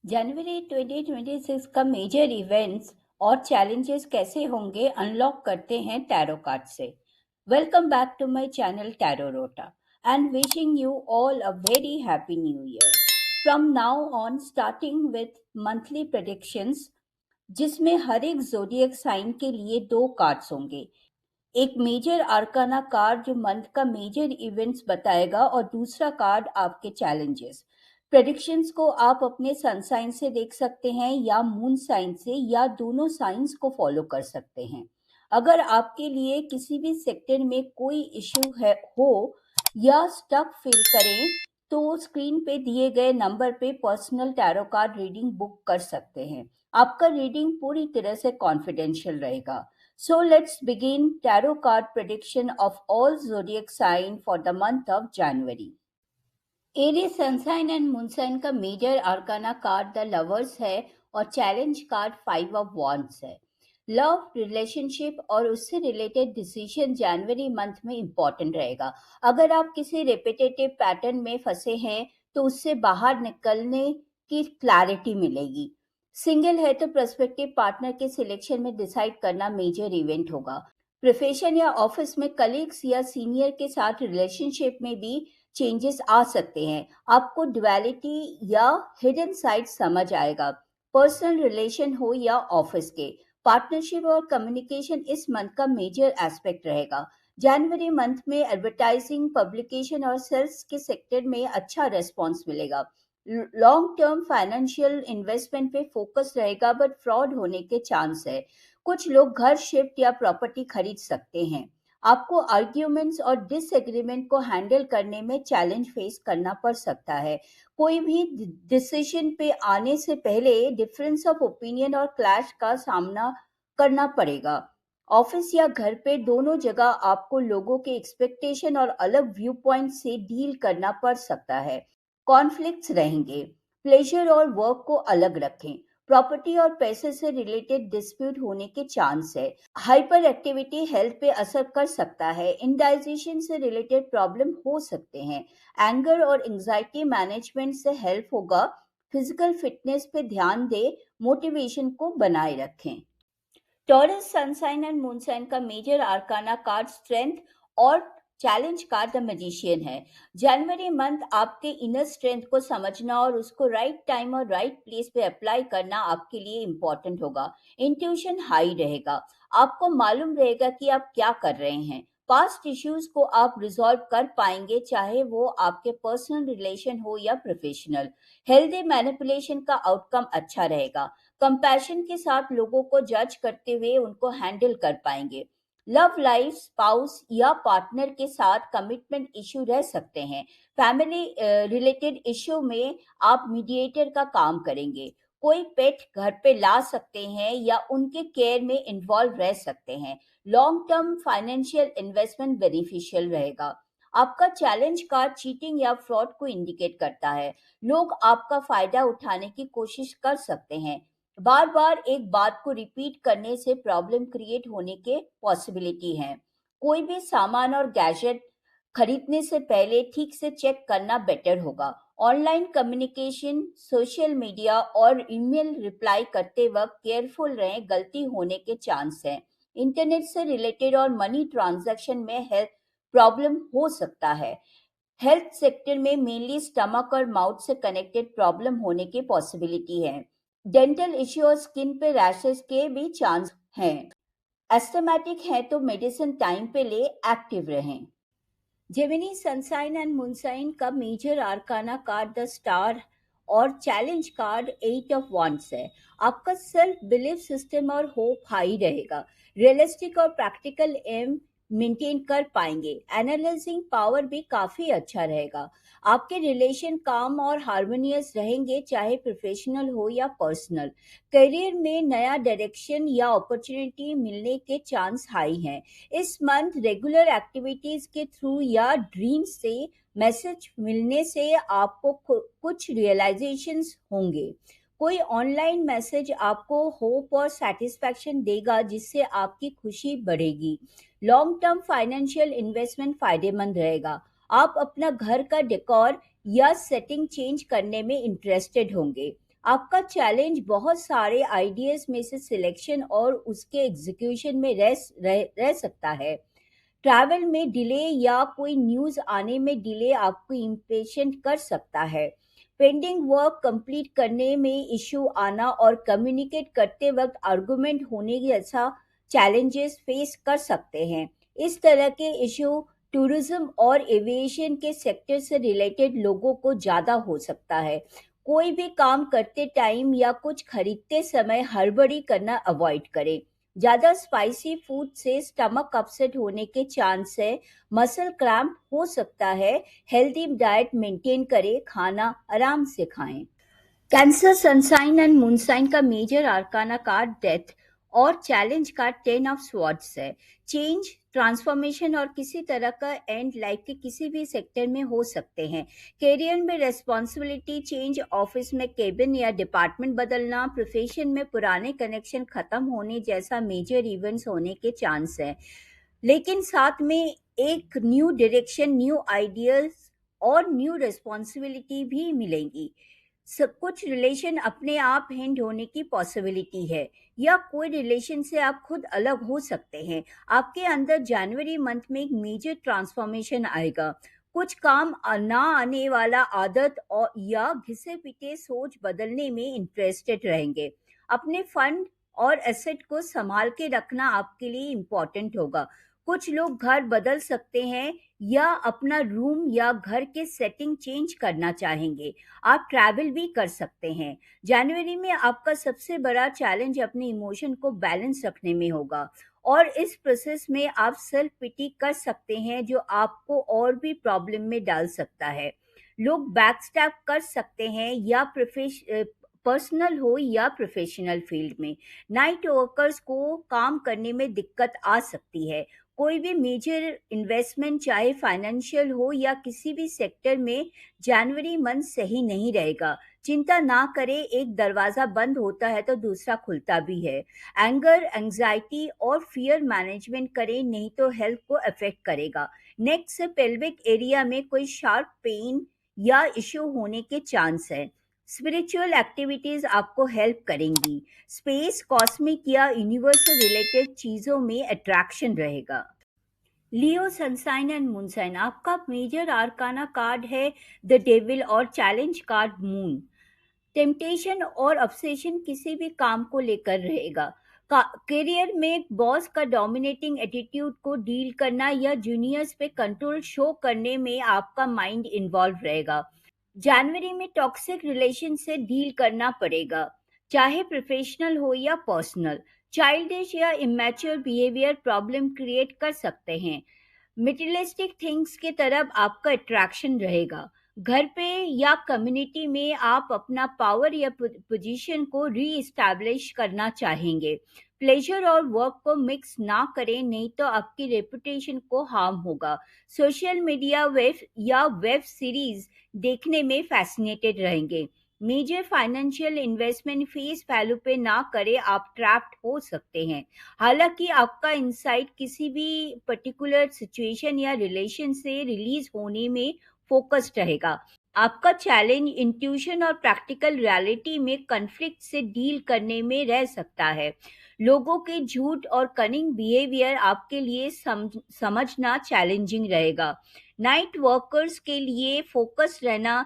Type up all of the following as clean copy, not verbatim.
जनवरी 2026 का major events और challenges कैसे होंगे अनलॉक करते हैं टैरो कार्ड से। Welcome back to my channel tarot rota and wishing you all a very happy new year. From now on starting with monthly predictions, जिसमें हर एक जोडिएक साइन के लिए दो कार्ड्स होंगे। एक मेजर आर्काना कार्ड जो मंथ का मेजर इवेंट्स बताएगा और दूसरा कार्ड आपके चैलेंजेस। प्रेडिक्शंस को आप अपने सन साइन से देख सकते हैं या मून साइन से, या दोनों साइंस को फॉलो कर सकते हैं। अगर आपके लिए किसी भी सेक्टर में कोई इश्यू है हो या स्टक फील करें, तो स्क्रीन पे दिए गए नंबर पे personal tarot card reading book कर सकते हैं। आपका रीडिंग पूरी तरह से कॉन्फिडेंशियल रहेगा। So let's begin tarot card prediction of all zodiac sign for the month of January. Aries sun sign and moon sign का major arcana card the lovers है और चैलेंज कार्ड 5 ऑफ वॉन्ड्स है। Love, relationship और उससे related decision जनवरी month में important रहेगा। अगर आप किसी रिपीटेटिव पैटर्न में फंसे हैं तो उससे बाहर निकलने की क्लैरिटी मिलेगी। सिंगल है तो प्रोस्पेक्टिव पार्टनर के सिलेक्शन में डिसाइड करना मेजर इवेंट होगा। प्रोफेशन या ऑफिस में कलीग्स या सीनियर के साथ रिलेशनशिप में भी चेंजेस आ सकते हैं। आपको ड्युअलिटी या हिडन साइड समझ आएगा। पर्सनल रिलेशन हो या ऑफिस के, पार्टनरशिप और कम्युनिकेशन इस मंथ का मेजर एस्पेक्ट रहेगा। जनवरी मंथ में एडवर्टाइजिंग, पब्लिकेशन और सेल्स के सेक्टर में अच्छा रेस्पॉन्स मिलेगा। लॉन्ग टर्म फाइनेंशियल इन्वेस्टमेंट पे फोकस रहेगा, बट फ्रॉड होने के चांस है। कुछ लोग घर शिफ्ट या प्रॉपर्टी खरीद सकते हैं। आपको आर्ग्यूमेंट्स और डिसएग्रीमेंट को हैंडल करने में चैलेंज फेस करना पड़ सकता है। कोई भी डिसीजन पे आने से पहले डिफरेंस ऑफ ओपिनियन और क्लैश का सामना करना पड़ेगा। ऑफिस या घर पे दोनों जगह आपको लोगों के एक्सपेक्टेशन और अलग व्यू पॉइंट से डील करना पड़ सकता है। कॉन्फ्लिक्ट्स रहेंगे। प्लेजर और वर्क को अलग रखें। प्रॉपर्टी और पैसे से रिलेटेड डिस्प्यूट होने के चांस है। हाइपर एक्टिविटी हेल्थ पे असर कर सकता है। इंडाइजेशन से रिलेटेड प्रॉब्लम हो सकते हैं। एंगर और एंजाइटी मैनेजमेंट से हेल्प होगा। फिजिकल फिटनेस पे ध्यान दे, मोटिवेशन को बनाए रखें। Taurus sun sign and moon sign का मेजर आर्काना कार्ड स्ट्रेंथ और चैलेंज कार्ड द मैजिशियन है। जनवरी मंथ आपके इनर स्ट्रेंथ को समझना और उसको राइट टाइम और राइट प्लेस पे अप्लाई करना आपके लिए इम्पोर्टेंट होगा। इंट्यूशन हाई रहेगा। आपको मालूम रहेगा कि आप क्या कर रहे हैं। पास्ट इश्यूज को आप रिजॉल्व कर पाएंगे, चाहे वो आपके पर्सनल रिलेशन हो या प्रोफेशनल। हेल्दी मैनिपुलेशन का आउटकम अच्छा रहेगा। कंपैशन के साथ लोगों को जज करते हुए उनको हैंडल कर पाएंगे। लव लाइफ, स्पाउस या पार्टनर के साथ कमिटमेंट इश्यू रह सकते हैं। फैमिली रिलेटेड इश्यू में आप मीडिएटर का काम करेंगे। कोई पेट घर पे ला सकते हैं या उनके केयर में इन्वॉल्व रह सकते हैं। Long term financial investment beneficial रहेगा। आपका चैलेंज कार्ड चीटिंग या फ्रॉड को इंडिकेट करता है। लोग आपका फायदा उठाने की कोशिश कर सकते हैं। बार बार एक बात को रिपीट करने से प्रॉब्लम क्रिएट होने के पॉसिबिलिटी है। कोई भी सामान और गैजेट खरीदने से पहले ठीक से चेक करना बेटर होगा। ऑनलाइन कम्युनिकेशन, सोशल मीडिया और ईमेल रिप्लाई करते वक्त केयरफुल रहें, गलती होने के चांस हैं। इंटरनेट से रिलेटेड और मनी ट्रांजैक्शन में हेल्थ प्रॉब्लम हो सकता है। हेल्थ सेक्टर में मेनली स्टमक और माउथ से कनेक्टेड प्रॉब्लम होने की पॉसिबिलिटी है। डेंटल इश्यू और स्किन पे रैशेस के भी चांस हैं। एस्थमेटिक है तो मेडिसिन टाइम पे ले, एक्टिव रहें। जेमिनी सनसाइन एंड मूनसाइन का major arcana card the star और चैलेंज कार्ड 8 ऑफ वॉन्ड्स है। आपका सेल्फ बिलीफ सिस्टम और होप हाई रहेगा। रियलिस्टिक और प्रैक्टिकल एम मेंटेन कर पाएंगे। एनालाइजिंग पावर भी काफी अच्छा रहेगा। आपके रिलेशन काम और हार्मोनियस रहेंगे, चाहे प्रोफेशनल हो या पर्सनल। करियर में नया डायरेक्शन या अपॉर्चुनिटी मिलने के चांस हाई हैं। इस मंथ रेगुलर एक्टिविटीज के थ्रू या ड्रीम से मैसेज मिलने से आपको कुछ रियलाइजेशंस होंगे। कोई ऑनलाइन मैसेज आपको होप और सेटिस्फैक्शन देगा, जिससे आपकी खुशी बढ़ेगी। लॉन्ग टर्म फाइनेंशियल इन्वेस्टमेंट फायदेमंद रहेगा। आप अपना घर का डेकोर या सेटिंग चेंज करने में इंटरेस्टेड होंगे। आपका चैलेंज बहुत सारे आइडियाज में से सिलेक्शन और उसके एग्जीक्यूशन में रह सकता है। ट्रैवल में डिले या कोई न्यूज़ आने में डिले आपको इम्पेशेंट कर सकता है। पेंडिंग वर्क कंप्लीट करने में इश्यू आना और कम्युनिकेट करते वक्त आर्गुमेंट होने जैसा चैलेंजेस फेस कर सकते हैं। इस तरह के इश्यू टूरिज्म और एविएशन के सेक्टर से रिलेटेड लोगों को ज़्यादा हो सकता है। कोई भी काम करते टाइम या कुछ खरीदते समय हड़बड़ी करना अवॉइड करें। ज़्यादा स्पाइसी फूड से स्टमक अपसेट होने के चांस है, मसल क्रैम्प हो सकता है। हेल्दी डाइट मेंटेन करें, खाना आराम से खाएं। कैंसर सनसाइन एंड मूनसाइन का मेजर आर्काना कार्ड डेथ और चैलेंज का 10 ऑफ स्वॉर्ड्स है। चेंज, ट्रांसफॉर्मेशन और किसी तरह का एंड लाइफ के किसी भी सेक्टर में हो सकते हैं। करियर में रेस्पॉन्सिबिलिटी चेंज, ऑफिस में केबिन या डिपार्टमेंट बदलना, प्रोफेशन में पुराने कनेक्शन खत्म होने जैसा मेजर इवेंट्स होने के चांस है। लेकिन साथ में एक न्यू डायरेक्शन, न्यू आइडियाज और न्यू रिस्पॉन्सिबिलिटी भी मिलेंगी। सब कुछ रिलेशन अपने आप एंड होने की पॉसिबिलिटी है, या कोई रिलेशन से आप खुद अलग हो सकते हैं। आपके अंदर जनवरी मंथ में एक मेजर ट्रांसफॉर्मेशन आएगा। कुछ काम ना आने वाला आदत और या घिसे पिटे सोच बदलने में इंटरेस्टेड रहेंगे। अपने फंड और एसेट को संभाल के रखना आपके लिए इम्पोर्टेंट होगा। कुछ लोग घर बदल सकते हैं या अपना रूम या घर के सेटिंग चेंज करना चाहेंगे। आप ट्रैवल भी कर सकते हैं। जनवरी में आपका सबसे बड़ा चैलेंज अपने इमोशन को बैलेंस रखने में होगा, और इस प्रोसेस में आप सेल्फ पिटी कर सकते हैं जो आपको और भी प्रॉब्लम में डाल सकता है। लोग बैकस्टैप कर सकते हैं, या पर्सनल हो या प्रोफेशनल फील्ड में। नाइट वर्कर्स को काम करने में दिक्कत आ सकती है। कोई भी मेजर इन्वेस्टमेंट, चाहे फाइनेंशियल हो या किसी भी सेक्टर में, जनवरी मंथ सही नहीं रहेगा। चिंता ना करें, एक दरवाजा बंद होता है तो दूसरा खुलता भी है। एंगर, एंजाइटी और फियर मैनेजमेंट करें, नहीं तो हेल्थ को अफेक्ट करेगा। नेक से पेल्विक एरिया में कोई शार्प पेन या इश्यू होने के चांस है। स्पिरिचुअल एक्टिविटीज आपको हेल्प करेंगी। स्पेस, कॉस्मिक या यूनिवर्स से रिलेटेड चीजों में अट्रैक्शन रहेगा। लियो सनसाइन एंड मूनसाइन, आपका मेजर आर्काना कार्ड है द डेविल और चैलेंज कार्ड मून। टेम्पटेशन और ऑब्सेशन किसी भी काम को लेकर रहेगा। करियर में बॉस का डोमिनेटिंग एटीट्यूड को डील करना या जूनियर्स पे कंट्रोल शो करने में आपका माइंड इन्वॉल्व रहेगा। जनवरी में टॉक्सिक रिलेशन से डील करना पड़ेगा, चाहे प्रोफेशनल हो या पर्सनल। चाइल्डिश या इमेच्योर बिहेवियर प्रॉब्लम क्रिएट कर सकते हैं। मटेरियलिस्टिक थिंग्स की तरफ आपका अट्रैक्शन रहेगा। घर पे या कम्युनिटी में आप अपना पावर या पोजीशन को री एस्टैब्लिश करना चाहेंगे। प्लेजर और वर्क को मिक्स ना करें, नहीं तो आपकी रेपुटेशन को हार्म होगा। सोशल मीडिया वेब सीरीज देखने में फैसिनेटेड रहेंगे। Major financial investment face value पे ना करें, आप ट्रैप्ड हो सकते हैं। हालांकि आपका इंसाइट किसी भी पर्टिकुलर सिचुएशन या रिलेशन से रिलीज होने में फोकस्ड रहेगा। आपका चैलेंज इंट्यूशन और प्रैक्टिकल रियलिटी में कन्फ्लिक्ट से डील करने में रह सकता है। लोगों के झूठ और कनिंग बिहेवियर आपके लिए समझना चैलेंजिंग रहेगा। नाइट वर्कर्स के लिए फोकस रहना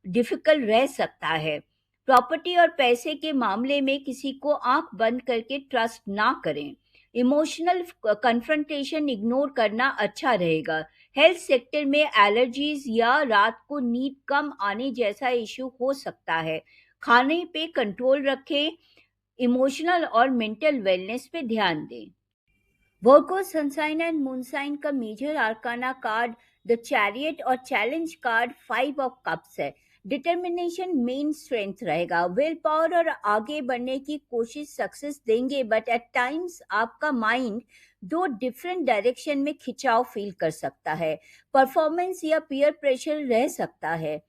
डिफिकल्ट रह सकता है। प्रॉपर्टी और पैसे के मामले में किसी को आंख बंद करके ट्रस्ट ना करें। इमोशनल कन्फ्रंटेशन इग्नोर करना अच्छा रहेगा। हेल्थ सेक्टर में एलर्जीज या रात को नींद कम आने जैसा इश्यू हो सकता है। खाने पे कंट्रोल रखें, इमोशनल और मेंटल वेलनेस पे ध्यान दें। वर्गो सनसाइन एंड मूनसाइन का major arcana card the chariot और चैलेंज कार्ड 5 ऑफ कप्स है। डिटर्मिनेशन मेन स्ट्रेंथ रहेगा। विल पावर और आगे बढ़ने की कोशिश सक्सेस देंगे, बट एट टाइम्स आपका माइंड दो डिफरेंट डायरेक्शन में खिंचाव फील कर सकता है। परफॉर्मेंस या पीयर प्रेशर रह सकता है।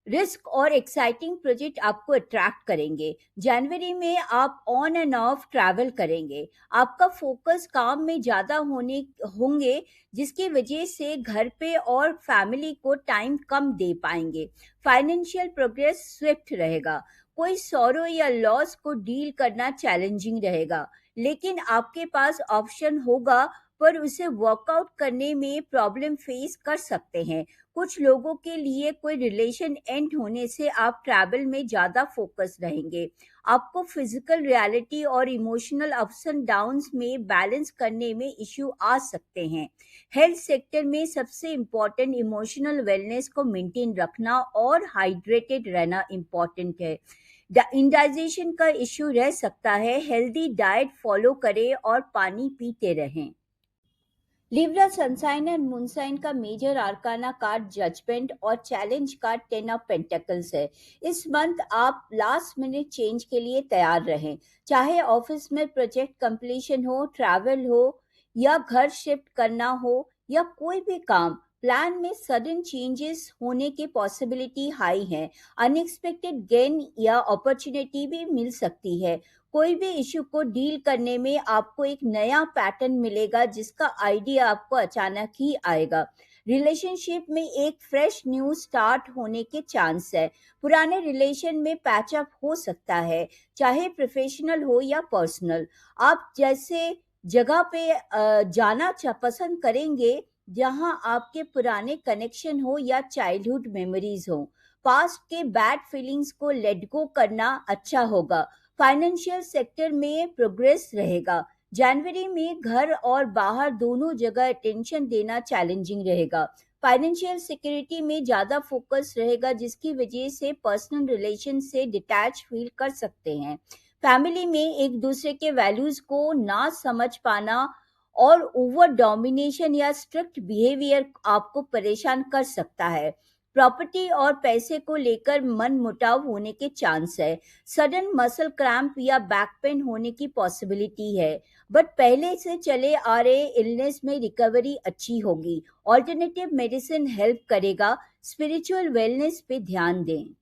रिस्क और एक्साइटिंग प्रोजेक्ट आपको अट्रैक्ट करेंगे। जनवरी में आप ऑन एंड ऑफ ट्रैवल करेंगे। आपका फोकस काम में ज़्यादा होंगे, जिसकी वजह से घर पे और फैमिली को टाइम कम दे पाएंगे। फाइनेंशियल प्रोग्रेस स्विफ्ट रहेगा। कोई सॉरो या लॉस को डील करना चैलेंजिंग रहेगा, लेकिन आपके पास ऑप्शन होगा, पर उसे वर्कआउट करने में प्रॉब्लम फेस कर सकते हैं। कुछ लोगों के लिए कोई रिलेशन एंड होने से आप ट्रैवल में ज़्यादा फोकस रहेंगे। आपको फिजिकल रियलिटी और इमोशनल अप्स एंड डाउन्स में बैलेंस करने में इश्यू आ सकते हैं। हेल्थ सेक्टर में सबसे इम्पोर्टेंट इमोशनल वेलनेस को मेंटेन रखना और हाइड्रेटेड रहना इम्पोर्टेंट है। इंडाइजेशन का इश्यू रह सकता है, हेल्दी डाइट फॉलो करें और पानी पीते रहें। लिब्रा सनसाइन एंड मूनसाइन का मेजर आर्काना कार्ड जजमेंट और चैलेंज कार्ड 10 ऑफ पेंटिकल्स है। इस मंथ आप लास्ट मिनट चेंज के लिए तैयार रहें, चाहे ऑफिस में प्रोजेक्ट कंप्लीशन हो, ट्रैवल हो या घर शिफ्ट करना हो या कोई भी काम। प्लान में सडन चेंजेस होने की पॉसिबिलिटी हाई है। अनएक्सपेक्टेड गेन या अपॉर्चुनिटी भी मिल सकती है। कोई भी इशू को डील करने में आपको एक नया पैटर्न मिलेगा, जिसका आइडिया आपको अचानक ही आएगा। रिलेशनशिप में एक फ्रेश न्यू स्टार्ट होने के चांस है। पुराने रिलेशन में पैचअप हो सकता है, चाहे प्रोफेशनल हो या पर्सनल। आप जैसे जगह पे जाना पसंद करेंगे जहां आपके पुराने कनेक्शन हो या चाइल्डहुड मेमोरीज हो। पास्ट के बैड फीलिंग्स को लेट गो करना अच्छा होगा। फाइनेंशियल सेक्टर में प्रोग्रेस रहेगा। जनवरी में घर और बाहर दोनों जगह अटेंशन देना चैलेंजिंग रहेगा। फाइनेंशियल सिक्योरिटी में ज़्यादा फोकस रहेगा, जिसकी वजह से पर्सनल रिलेशन से डिटैच फील कर सकते हैं। फैमिली में एक दूसरे के वैल्यूज़ को ना समझ पाना और ओवर डोमिनेशन या स्ट्रिक्ट बिहेवियर आपको परेशान कर सकता है। प्रॉपर्टी और पैसे को लेकर मन मुटाव होने के चांस है। सडन मसल क्रैम्प या बैक पेन होने की पॉसिबिलिटी है, बट पहले से चले आ रहे इलनेस में रिकवरी अच्छी होगी। ऑल्टरनेटिव मेडिसिन हेल्प करेगा। स्पिरिचुअल वेलनेस पे ध्यान दें।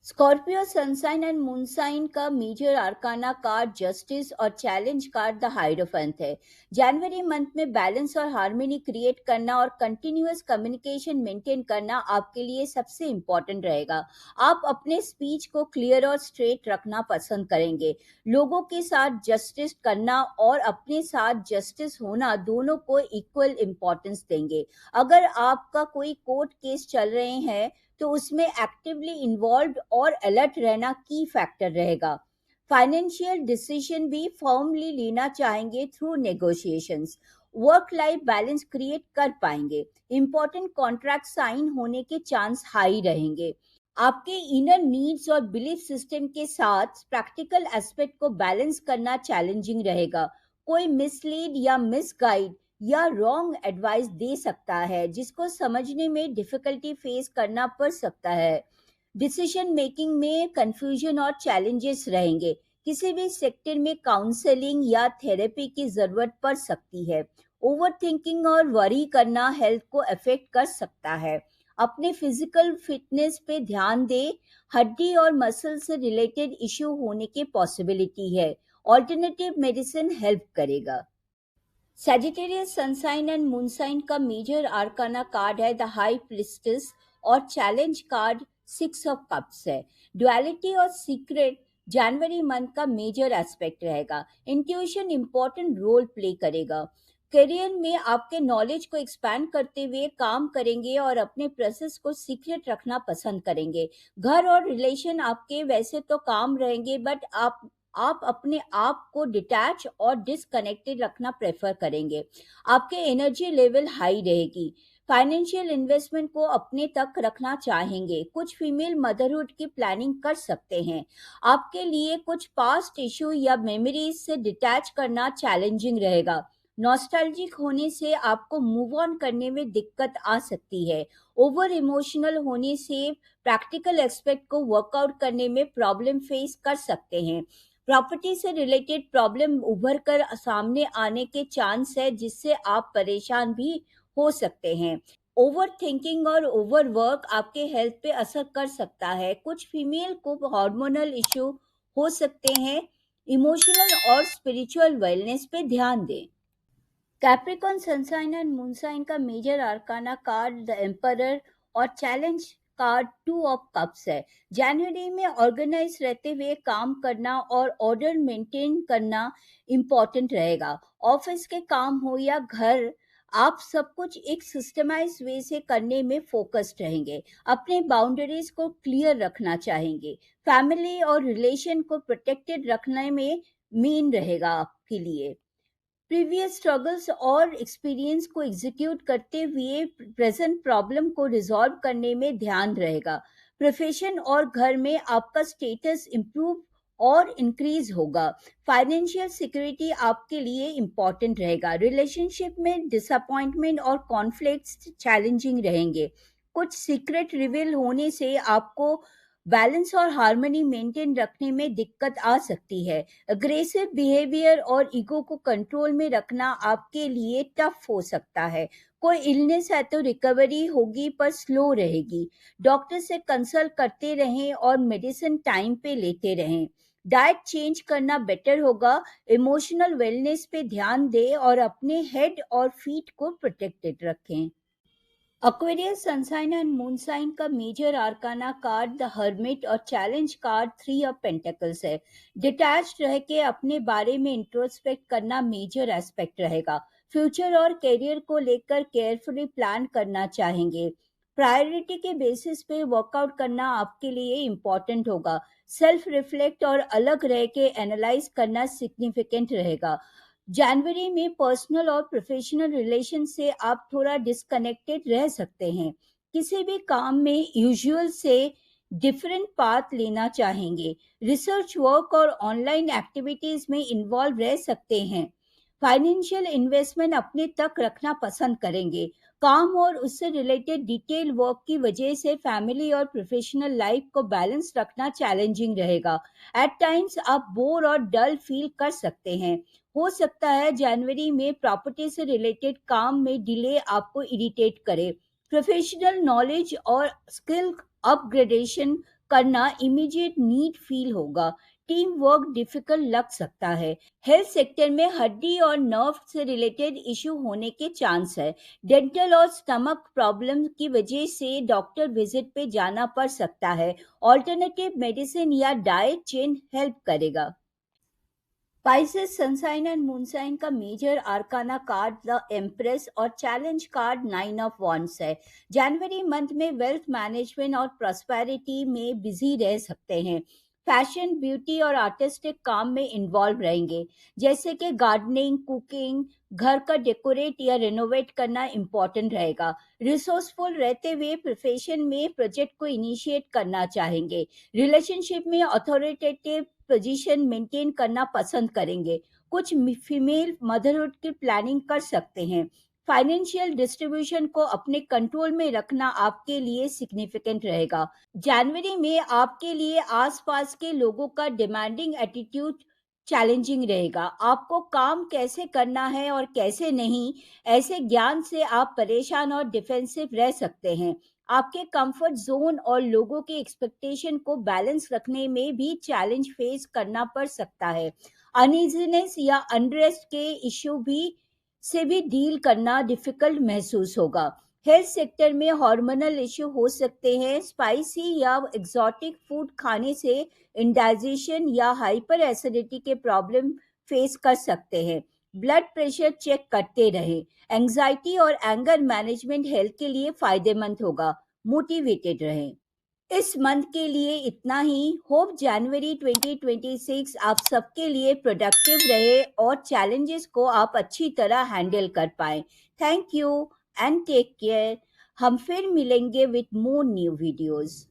स्कॉर्पियो सनसाइन एंड मूनसाइन का मेजर आर्काना कार्ड जस्टिस और चैलेंज कार्ड द हाइरोफेंट है। जनवरी मंथ में बैलेंस और हार्मनी क्रिएट करना और कंटिन्यूअस कम्युनिकेशन मेंटेन करना आपके लिए सबसे इम्पोर्टेंट रहेगा। आप अपने स्पीच को क्लियर और स्ट्रेट रखना पसंद करेंगे। लोगों के साथ जस्टिस करना और अपने साथ जस्टिस होना दोनों को इक्वल इम्पोर्टेंस देंगे। अगर आपका कोई कोर्ट केस चल रहे हैं तो उसमें एक्टिवली इन्वॉल्व और अलर्ट रहना की फैक्टर रहेगा। फाइनेंशियल डिसीजन भी फॉर्मली लेना चाहेंगे through negotiations. Work life balance create कर पाएंगे। इंपॉर्टेंट कॉन्ट्रैक्ट साइन होने के चांस हाई रहेंगे। आपके इनर नीड्स और बिलीफ सिस्टम के साथ प्रैक्टिकल एस्पेक्ट को बैलेंस करना चैलेंजिंग रहेगा। कोई मिसलीड या मिसगाइड या रॉन्ग एडवाइस दे सकता है, जिसको समझने में डिफिकल्टी फेस करना पड़ सकता है। डिसीजन मेकिंग में कंफ्यूजन और चैलेंजेस रहेंगे। किसी भी सेक्टर में काउंसलिंग या थेरेपी की जरूरत पड़ सकती है। ओवर थिंकिंग और वरी करना हेल्थ को अफेक्ट कर सकता है। अपने फिजिकल फिटनेस पे ध्यान दें। हड्डी और मसल से रिलेटेड इश्यू होने की पॉसिबिलिटी है। ऑल्टरनेटिव मेडिसिन हेल्प करेगा। सैजिटेरियस सनसाइन एंड मूनसाइन का मेजर आर्काना कार्ड है द हाई प्रिस्टेस और चैलेंज कार्ड 6 ऑफ कप्स है। डुअलिटी और सीक्रेट जनवरी मंथ का मेजर एस्पेक्ट रहेगा। इंट्यूशन इंपॉर्टेंट रोल प्ले करेगा। करियर में आपके नॉलेज को एक्सपैंड करते हुए काम करेंगे और अपने प्रोसेस को सीक्रेट रखना पसंद करेंगे। घर और रिलेशन आपके वैसे तो काम रहेंगे, बट आप अपने आप को डिटैच और डिसकनेक्टेड रखना प्रेफर करेंगे। आपके एनर्जी लेवल हाई रहेगी। फाइनेंशियल इन्वेस्टमेंट को अपने तक रखना चाहेंगे। कुछ फीमेल मदरहुड की प्लानिंग कर सकते हैं। आपके लिए कुछ पास्ट इशू या मेमोरीज से डिटैच करना चैलेंजिंग रहेगा। नॉस्टैल्जिक होने से आपको मूव ऑन करने में दिक्कत आ सकती है। ओवर इमोशनल होने से प्रैक्टिकल एस्पेक्ट को वर्कआउट करने में प्रॉब्लम फेस कर सकते हैं। प्रॉपर्टी से रिलेटेड प्रॉब्लम उभर कर सामने आने के चांस है, जिससे आप परेशान भी हो सकते हैं। ओवर थिंकिंग और ओवर वर्क आपके हेल्थ पे असर कर सकता है। कुछ फीमेल को हार्मोनल इश्यू हो सकते हैं। इमोशनल और स्पिरिचुअल वेलनेस पे ध्यान दें। कैप्रिकॉर्न सनसाइन एंड मूनसाइन का major arcana card the emperor और चैलेंज कार्ड 2 ऑफ कप्स है। जनवरी में ऑर्गेनाइज रहते हुए काम करना और ऑर्डर मेंटेन करना इम्पोर्टेंट रहेगा। ऑफिस के काम हो या घर, आप सब कुछ एक सिस्टमाइज वे से करने में फोकस्ड रहेंगे। अपने बाउंड्रीज को क्लियर रखना चाहेंगे। फैमिली और रिलेशन को प्रोटेक्टेड रखने में मेन रहेगा आपके लिए। प्रीवियस स्ट्रगल्स और एक्सपीरियंस को एग्जीक्यूट करते हुए प्रेजेंट प्रॉब्लम को रिजॉल्व करने में ध्यान रहेगा। प्रोफेशन और घर में आपका स्टेटस इम्प्रूव और इंक्रीज होगा। फाइनेंशियल सिक्योरिटी आपके लिए इम्पॉर्टेंट रहेगा। रिलेशनशिप में डिसअपॉइंटमेंट और कॉन्फ्लिक्ट्स चैलेंजिंग रहेंगे। कुछ सीक्रेट रिवील होने से आपको बैलेंस और हार्मनी मेंटेन रखने में दिक्कत आ सकती है। अग्रेसिव बिहेवियर और ईगो को कंट्रोल में रखना आपके लिए टफ हो सकता है। कोई इलनेस है तो रिकवरी होगी पर स्लो रहेगी। डॉक्टर से कंसल्ट करते रहें और मेडिसिन टाइम पे लेते रहें। डाइट चेंज करना बेटर होगा। इमोशनल वेलनेस पे ध्यान दें और अपने हेड और फीट को प्रोटेक्टेड रखें। Aquarius sun sign and moon sign का major arcana card the hermit और चैलेंज कार्ड 3 ऑफ पेंटिकल्स है। डिटैच्ड रह के अपने बारे में इंट्रोस्पेक्ट करना मेजर एस्पेक्ट रहेगा। फ्यूचर और करियर को लेकर केयरफुली प्लान करना चाहेंगे। प्रायोरिटी के बेसिस पे वर्कआउट करना आपके लिए इम्पोर्टेंट होगा। सेल्फ रिफ्लेक्ट और अलग रह के एनालाइज करना सिग्निफिकेंट रहेगा। जनवरी में पर्सनल और प्रोफेशनल रिलेशन से आप थोड़ा डिस्कनेक्टेड रह सकते हैं। किसी भी काम में यूजुअल से डिफरेंट पाथ लेना चाहेंगे। रिसर्च वर्क और ऑनलाइन एक्टिविटीज में इन्वॉल्व रह सकते हैं। फाइनेंशियल इन्वेस्टमेंट अपने तक रखना पसंद करेंगे। काम और उससे रिलेटेड डिटेल वर्क की वजह से फैमिली और प्रोफेशनल लाइफ को बैलेंस रखना चैलेंजिंग रहेगा। एट टाइम्स आप बोर और डल फील कर सकते हैं। हो सकता है जनवरी में प्रॉपर्टी से रिलेटेड काम में डिले आपको इरिटेट करे। प्रोफेशनल नॉलेज और स्किल अपग्रेडेशन करना इमीडिएट नीड फील होगा। टीम वर्क डिफिकल्ट लग सकता है। हेल्थ सेक्टर में हड्डी और नर्व से रिलेटेड इशू होने के चांस है। डेंटल और स्टमक प्रॉब्लम की वजह से डॉक्टर विजिट पे जाना पड़ सकता है। ऑल्टरनेटिव मेडिसिन या डाइट चेंज हेल्प करेगा। पाइसेस सनसाइन एंड मूनसाइन का major arcana card the empress और चैलेंज कार्ड 9 ऑफ वॉन्ड्स है। जनवरी मंथ में वेल्थ मैनेजमेंट और प्रॉस्पेरिटी में बिजी रह सकते हैं। फैशन, ब्यूटी और आर्टिस्टिक काम में इन्वॉल्व रहेंगे, जैसे कि गार्डनिंग, कुकिंग, घर का डेकोरेट या रेनोवेट करना इम्पोर्टेंट रहेगा। रिसोर्सफुल रहते हुए प्रोफेशन में प्रोजेक्ट को इनिशिएट करना चाहेंगे। रिलेशनशिप में अथॉरिटेटिव पोजीशन मेंटेन करना पसंद करेंगे। कुछ फीमेल मदरहुड की प्लानिंग कर सकते हैं। फाइनेंशियल डिस्ट्रीब्यूशन को अपने कंट्रोल में रखना आपके लिए सिग्निफिकेंट रहेगा। जनवरी में आपके लिए आसपास के लोगों का डिमांडिंग एटीट्यूड चैलेंजिंग रहेगा। आपको काम कैसे करना है और कैसे नहीं, ऐसे ज्ञान से आप परेशान और डिफेंसिव रह सकते हैं। आपके कंफर्ट जोन और लोगों के एक्सपेक्टेशन को बैलेंस रखने में भी चैलेंज फेस करना पड़ सकता है। अनइजीनेस या अनरेस्ट के इश्यू भी डील करना डिफिकल्ट महसूस होगा। हेल्थ सेक्टर में हार्मोनल इश्यू हो सकते हैं। स्पाइसी या एक्सोटिक फूड खाने से इंडाइजेशन या हाइपर एसिडिटी के प्रॉब्लम फेस कर सकते हैं। ब्लड प्रेशर चेक करते रहें। एंजाइटी और एंगर मैनेजमेंट हेल्थ के लिए फायदेमंद होगा। मोटिवेटेड रहें। इस मंथ के लिए इतना ही। होप जनवरी 2026 आप सबके लिए प्रोडक्टिव रहे और चैलेंजेस को आप अच्छी तरह हैंडल कर पाए। Thank you and take care. हम फिर मिलेंगे विथ मोर न्यू वीडियोस।